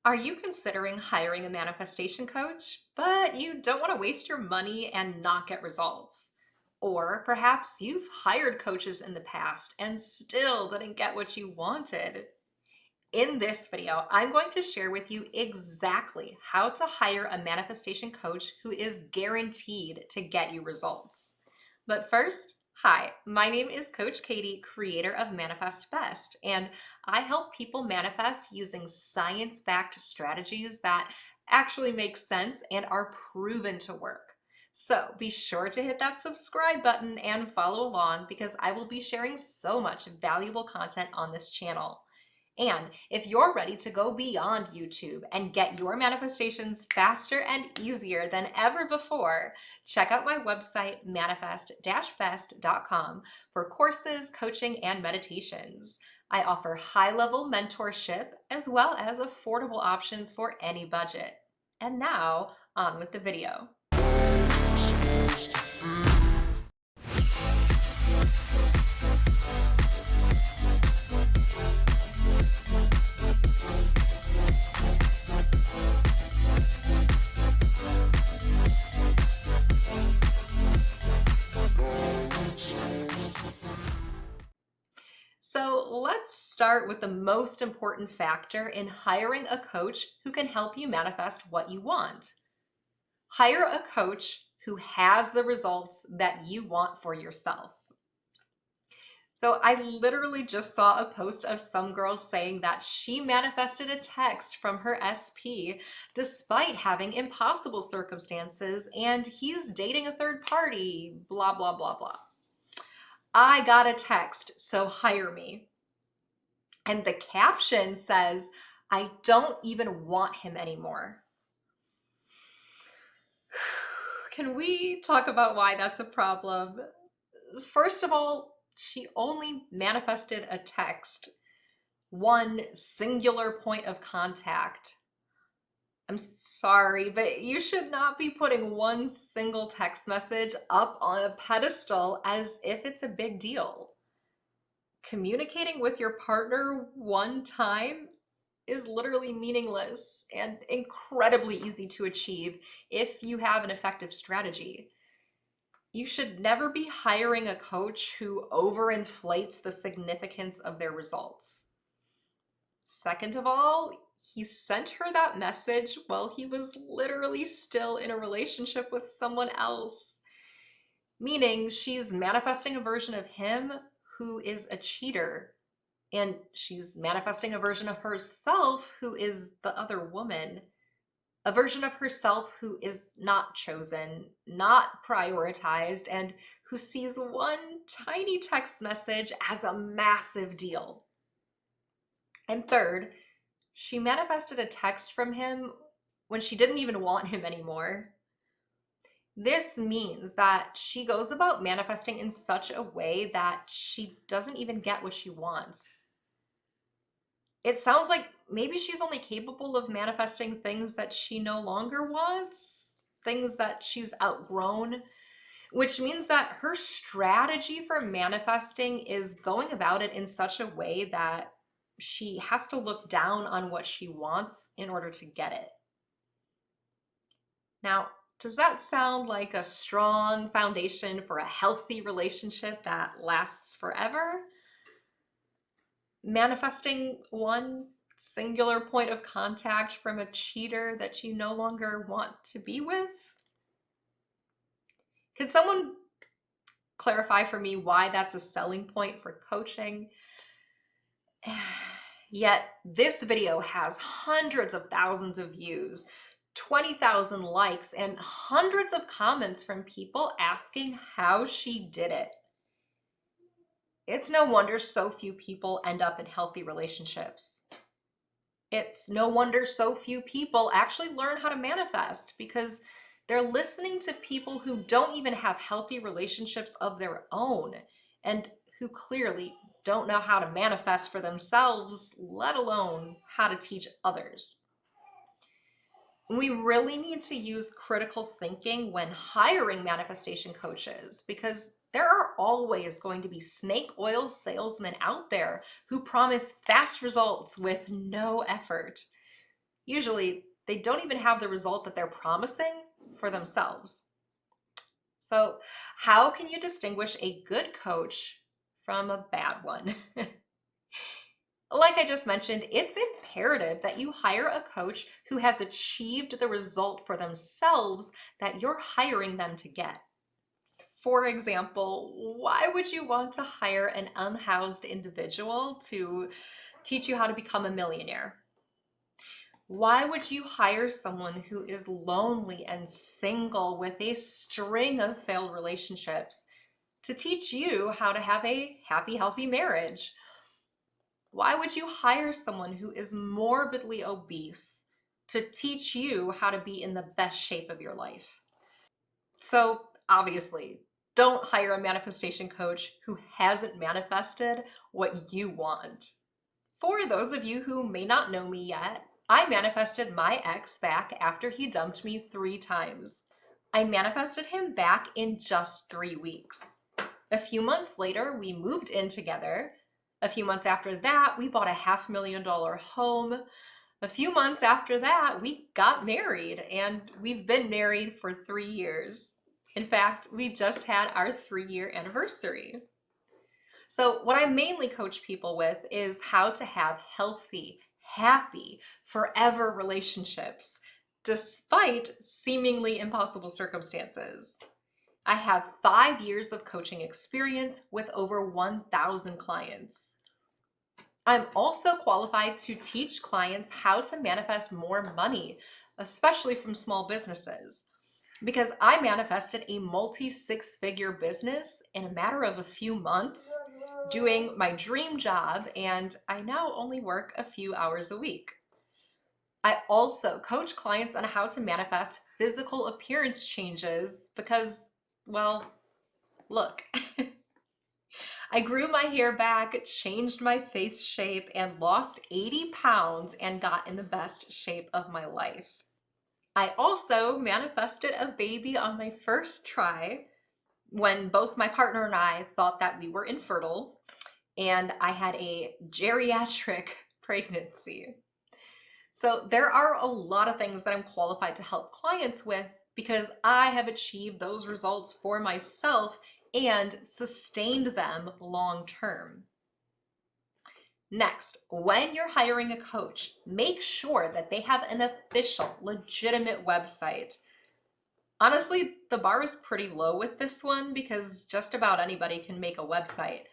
Are you considering hiring a manifestation coach, but you don't want to waste your money and not get results? Or perhaps you've hired coaches in the past and still didn't get what you wanted. In this video, I'm going to share with you exactly how to hire a manifestation coach who is guaranteed to get you results. But first, hi, my name is Coach Katie, creator of Manifest Best, and I help people manifest using science-backed strategies that actually make sense and are proven to work. So be sure to hit that subscribe button and follow along because I will be sharing so much valuable content on this channel. And if you're ready to go beyond YouTube and get your manifestations faster and easier than ever before, check out my website, manifest-best.com, for courses, coaching, and meditations. I offer high-level mentorship as well as affordable options for any budget. And now, on with the video. So let's start with the most important factor in hiring a coach who can help you manifest what you want. Hire a coach who has the results that you want for yourself. So I literally just saw a post of some girl saying that she manifested a text from her SP despite having impossible circumstances and he's dating a third party, blah, blah, blah, blah. I got a text, so hire me. And the caption says, I don't even want him anymore. Can we talk about why that's a problem? First of all, she only manifested a text, one singular point of contact. I'm sorry, but you should not be putting one single text message up on a pedestal as if it's a big deal. Communicating with your partner one time is literally meaningless and incredibly easy to achieve if you have an effective strategy. You should never be hiring a coach who overinflates the significance of their results. Second of all, he sent her that message while he was literally still in a relationship with someone else, meaning she's manifesting a version of him who is a cheater, and she's manifesting a version of herself who is the other woman, a version of herself who is not chosen, not prioritized, and who sees one tiny text message as a massive deal. And third, she manifested a text from him when she didn't even want him anymore. This means that she goes about manifesting in such a way that she doesn't even get what she wants. It sounds like maybe she's only capable of manifesting things that she no longer wants, things that she's outgrown, which means that her strategy for manifesting is going about it in such a way that she has to look down on what she wants in order to get it. Now, does that sound like a strong foundation for a healthy relationship that lasts forever? Manifesting one singular point of contact from a cheater that you no longer want to be with? Can someone clarify for me why that's a selling point for coaching? Yet this video has hundreds of thousands of views, 20,000 likes, and hundreds of comments from people asking how she did it. It's no wonder so few people end up in healthy relationships. It's no wonder so few people actually learn how to manifest because they're listening to people who don't even have healthy relationships of their own and who clearly don't know how to manifest for themselves, let alone how to teach others. We really need to use critical thinking when hiring manifestation coaches because there are always going to be snake oil salesmen out there who promise fast results with no effort. Usually, they don't even have the result that they're promising for themselves. So, how can you distinguish a good coach from a bad one? Like I just mentioned, it's imperative that you hire a coach who has achieved the result for themselves that you're hiring them to get. For example, why would you want to hire an unhoused individual to teach you how to become a millionaire? Why would you hire someone who is lonely and single with a string of failed relationships to teach you how to have a happy, healthy marriage? Why would you hire someone who is morbidly obese to teach you how to be in the best shape of your life? So obviously, don't hire a manifestation coach who hasn't manifested what you want. For those of you who may not know me yet, I manifested my ex back after he dumped me 3 times. I manifested him back in just 3 weeks. A few months later, we moved in together. A few months after that, we bought a $500,000 home. A few months after that, we got married, and we've been married for 3 years. In fact, we just had our 3-year anniversary. So what I mainly coach people with is how to have healthy, happy, forever relationships, despite seemingly impossible circumstances. I have 5 years of coaching experience with over 1,000 clients. I'm also qualified to teach clients how to manifest more money, especially from small businesses, because I manifested a multi-6-figure business in a matter of a few months doing my dream job, and I now only work a few hours a week. I also coach clients on how to manifest physical appearance changes because, well, look, I grew my hair back, changed my face shape, and lost 80 pounds and got in the best shape of my life. I also manifested a baby on my first try when both my partner and I thought that we were infertile, and I had a geriatric pregnancy. So there are a lot of things that I'm qualified to help clients with because I have achieved those results for myself and sustained them long term. Next, when you're hiring a coach, make sure that they have an official, legitimate website. Honestly, the bar is pretty low with this one because just about anybody can make a website.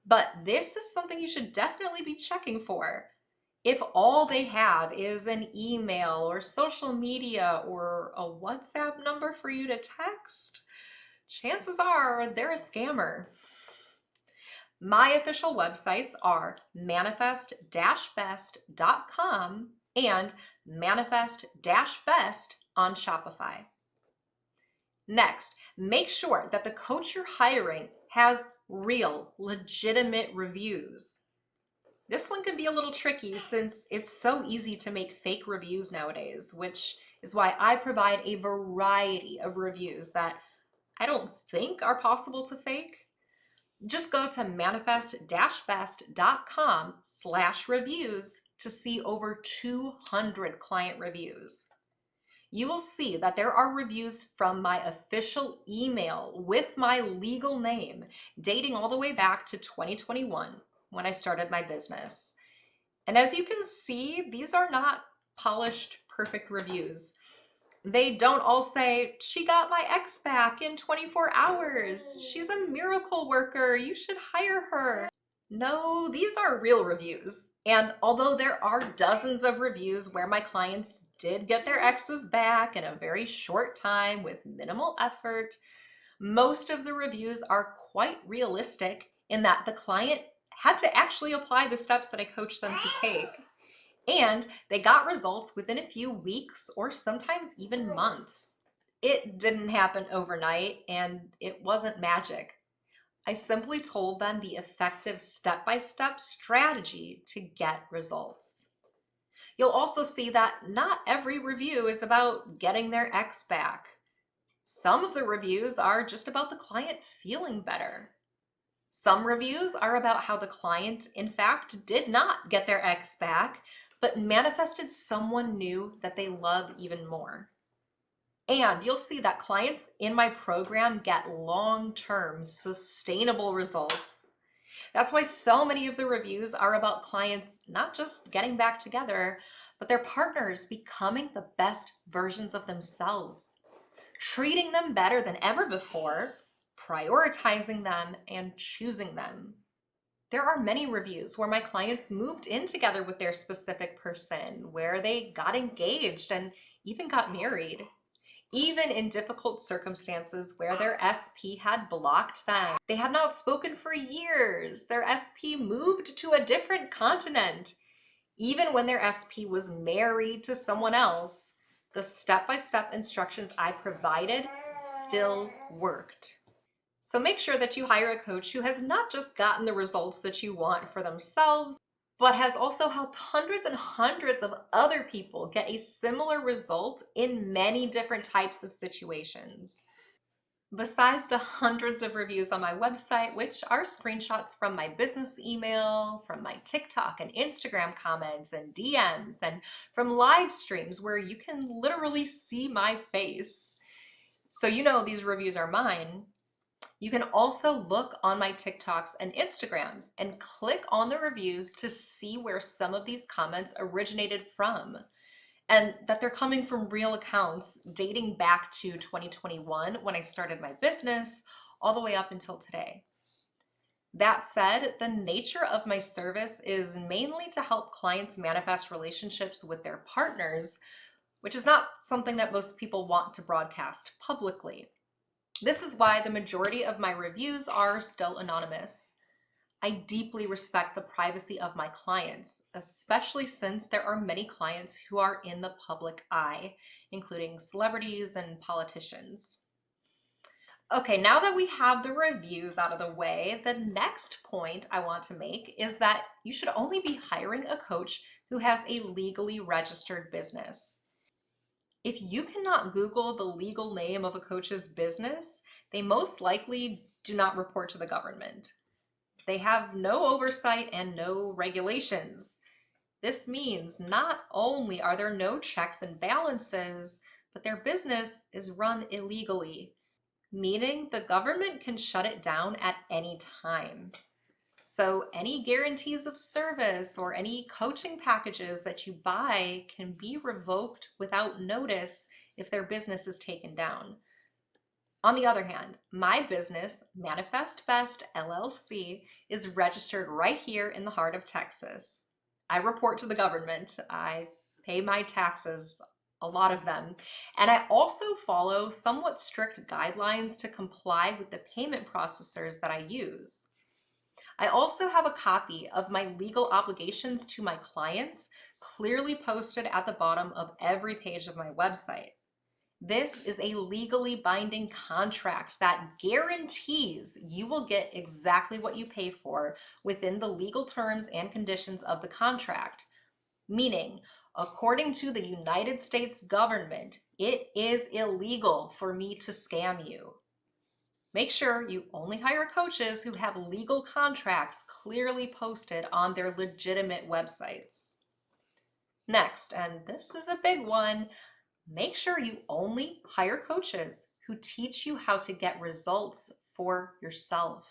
But this is something you should definitely be checking for. If all they have is an email or social media or a WhatsApp number for you to text, chances are they're a scammer. My official websites are manifest-best.com and manifest-best on Shopify. Next, make sure that the coach you're hiring has real, legitimate reviews. This one can be a little tricky since it's so easy to make fake reviews nowadays, which is why I provide a variety of reviews that I don't think are possible to fake. Just go to manifest-best.com/reviews to see over 200 client reviews. You will see that there are reviews from my official email with my legal name dating all the way back to 2021 when I started my business. And as you can see, these are not polished, perfect reviews. They don't all say, "She got my ex back in 24 hours. She's a miracle worker. You should hire her." No, these are real reviews. And although there are dozens of reviews where my clients did get their exes back in a very short time with minimal effort, most of the reviews are quite realistic in that the client had to actually apply the steps that I coached them to take. And they got results within a few weeks or sometimes even months. It didn't happen overnight and it wasn't magic. I simply told them the effective step-by-step strategy to get results. You'll also see that not every review is about getting their ex back. Some of the reviews are just about the client feeling better. Some reviews are about how the client, in fact, did not get their ex back, but manifested someone new that they love even more. And you'll see that clients in my program get long-term sustainable results. That's why so many of the reviews are about clients not just getting back together, but their partners becoming the best versions of themselves, treating them better than ever before, prioritizing them, and choosing them. There are many reviews where my clients moved in together with their specific person, where they got engaged and even got married, even in difficult circumstances where their SP had blocked them. They had not spoken for years. Their SP moved to a different continent. Even when their SP was married to someone else, the step-by-step instructions I provided still worked. So make sure that you hire a coach who has not just gotten the results that you want for themselves, but has also helped hundreds and hundreds of other people get a similar result in many different types of situations. Besides the hundreds of reviews on my website, which are screenshots from my business email, from my TikTok and Instagram comments and DMs, and from live streams where you can literally see my face, so you know these reviews are mine, you can also look on my TikToks and Instagrams and click on the reviews to see where some of these comments originated from, and that they're coming from real accounts dating back to 2021 when I started my business, all the way up until today. That said, the nature of my service is mainly to help clients manifest relationships with their partners, which is not something that most people want to broadcast publicly. This is why the majority of my reviews are still anonymous. I deeply respect the privacy of my clients, especially since there are many clients who are in the public eye, including celebrities and politicians. Okay, now that we have the reviews out of the way, the next point I want to make is that you should only be hiring a coach who has a legally registered business. If you cannot Google the legal name of a coach's business, they most likely do not report to the government. They have no oversight and no regulations. This means not only are there no checks and balances, but their business is run illegally, meaning the government can shut it down at any time. So any guarantees of service or any coaching packages that you buy can be revoked without notice if their business is taken down. On the other hand, my business, Manifest Best LLC, is registered right here in the heart of Texas. I report to the government. I pay my taxes, a lot of them, and I also follow somewhat strict guidelines to comply with the payment processors that I use. I also have a copy of my legal obligations to my clients clearly posted at the bottom of every page of my website. This is a legally binding contract that guarantees you will get exactly what you pay for within the legal terms and conditions of the contract. Meaning, according to the United States government, it is illegal for me to scam you. Make sure you only hire coaches who have legal contracts clearly posted on their legitimate websites. Next, and this is a big one, make sure you only hire coaches who teach you how to get results for yourself.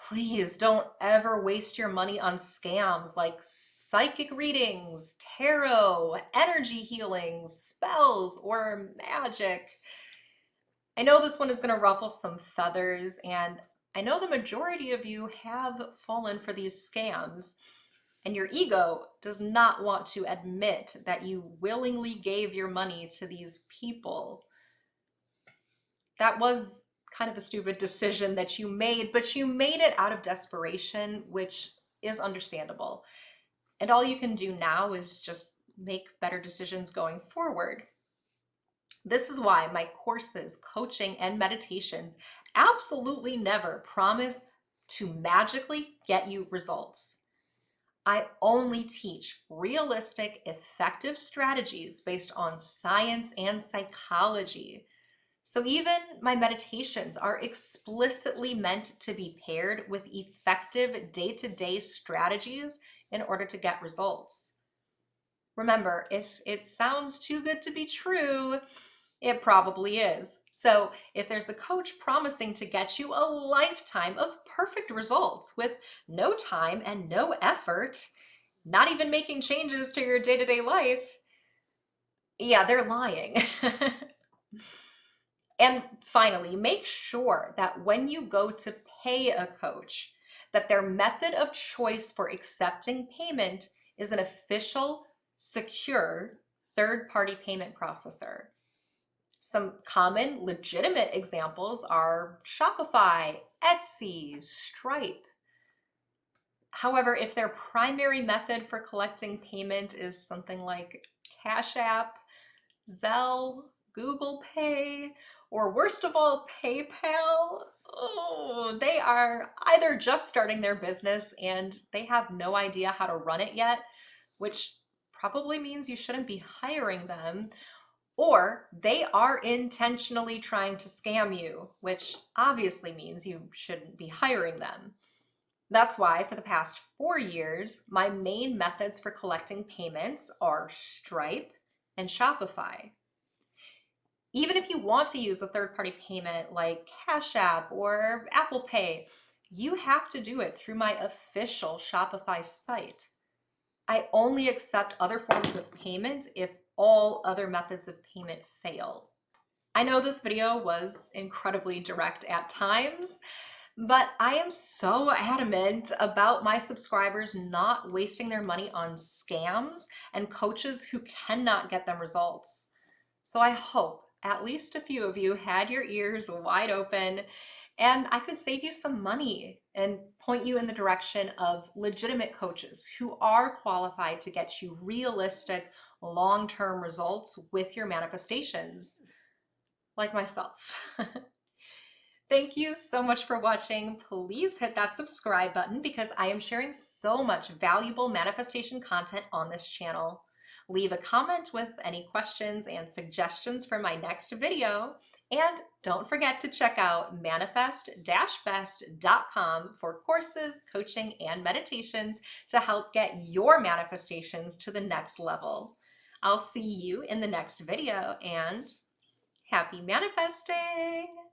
Please don't ever waste your money on scams like psychic readings, tarot, energy healings, spells, or magic. I know this one is going to ruffle some feathers, and I know the majority of you have fallen for these scams, and your ego does not want to admit that you willingly gave your money to these people. That was kind of a stupid decision that you made, but you made it out of desperation, which is understandable. And all you can do now is just make better decisions going forward. This is why my courses, coaching, and meditations absolutely never promise to magically get you results. I only teach realistic, effective strategies based on science and psychology. So even my meditations are explicitly meant to be paired with effective day-to-day strategies in order to get results. Remember, if it sounds too good to be true, it probably is. So if there's a coach promising to get you a lifetime of perfect results with no time and no effort, not even making changes to your day-to-day life, yeah, they're lying. And finally, make sure that when you go to pay a coach, that their method of choice for accepting payment is an official, secure, third-party payment processor. Some common legitimate examples are Shopify, Etsy, Stripe. However, if their primary method for collecting payment is something like Cash App, Zelle, Google Pay, or worst of all, PayPal, oh, they are either just starting their business and they have no idea how to run it yet, which probably means you shouldn't be hiring them, or they are intentionally trying to scam you, which obviously means you shouldn't be hiring them. That's why for the past 4 years, my main methods for collecting payments are Stripe and Shopify. Even if you want to use a third-party payment like Cash App or Apple Pay, you have to do it through my official Shopify site. I only accept other forms of payment if all other methods of payment fail. I know this video was incredibly direct at times, but I am so adamant about my subscribers not wasting their money on scams and coaches who cannot get them results. So I hope at least a few of you had your ears wide open and I could save you some money and point you in the direction of legitimate coaches who are qualified to get you realistic, long-term results with your manifestations, like myself. Thank you so much for watching. Please hit that subscribe button because I am sharing so much valuable manifestation content on this channel. Leave a comment with any questions and suggestions for my next video. And don't forget to check out manifest-best.com for courses, coaching, and meditations to help get your manifestations to the next level. I'll see you in the next video and happy manifesting!